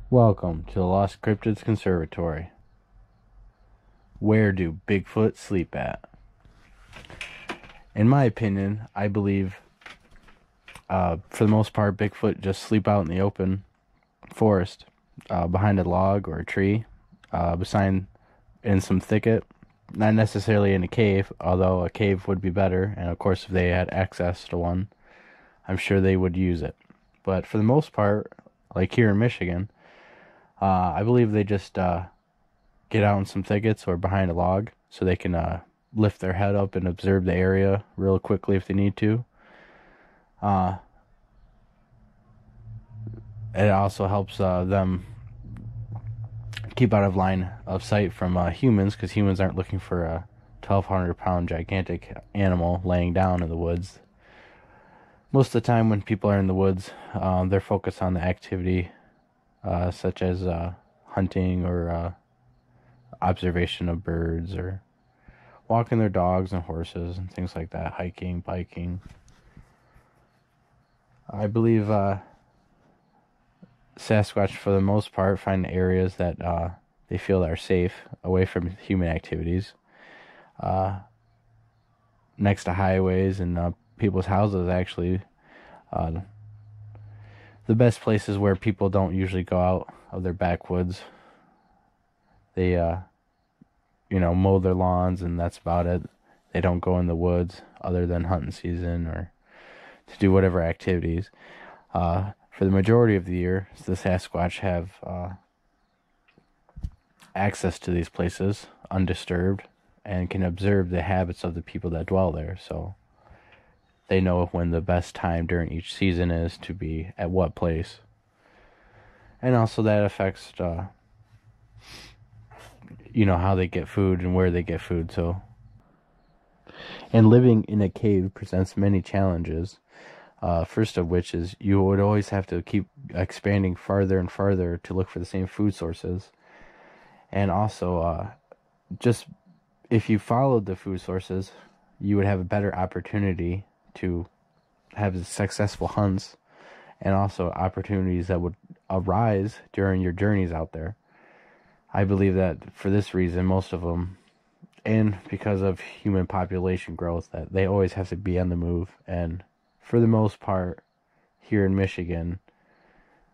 Welcome to the Lost Cryptids Conservatory. Where do Bigfoot sleep at? In my opinion, I believe, for the most part, Bigfoot just sleep out in the open forest, behind a log or a tree, beside in some thicket. Not necessarily in a cave, although a cave would be better. And of course, if they had access to one, I'm sure they would use it. But for the most part, like here in Michigan, I believe they just get out in some thickets or behind a log so they can lift their head up and observe the area real quickly if they need to. It also helps them keep out of line of sight from humans, because humans aren't looking for a 1,200-pound gigantic animal laying down in the woods. Most of the time when people are in the woods, they're focused on the activity such as hunting or observation of birds, or walking their dogs and horses and things like that, hiking, biking. I believe Sasquatch, for the most part, find areas that they feel are safe, away from human activities, next to highways and people's houses, actually. The best places where people don't usually go out of their backwoods. They mow their lawns, and that's about it. They don't go in the woods other than hunting season or to do whatever activities. For the majority of the year, the Sasquatch have access to these places undisturbed and can observe the habits of the people that dwell there. So they know when the best time during each season is to be at what place. And also that affects how they get food and where they get food. So, and living in a cave presents many challenges. First of which is you would always have to keep expanding farther and farther to look for the same food sources. And also, just if you followed the food sources, you would have a better opportunity to have successful hunts, and also opportunities that would arise during your journeys out there. I believe that for this reason, most of them, and because of human population growth, that they always have to be on the move. And for the most part, here in Michigan,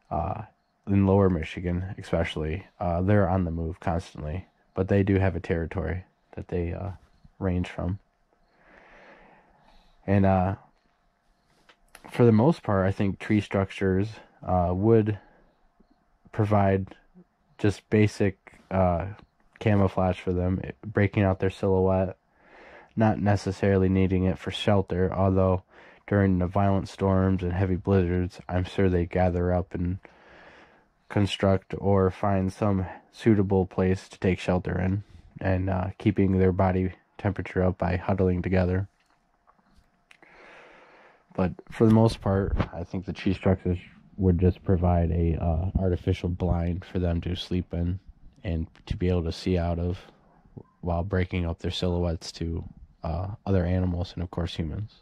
in lower Michigan especially, they're on the move constantly. But they do have a territory that they range from. And for the most part, I think tree structures would provide just basic camouflage for them, breaking out their silhouette, not necessarily needing it for shelter, although during the violent storms and heavy blizzards, I'm sure they gather up and construct or find some suitable place to take shelter in, and keeping their body temperature up by huddling together. But for the most part, I think the tree structures would just provide a artificial blind for them to sleep in and to be able to see out of, while breaking up their silhouettes to other animals and, of course, humans.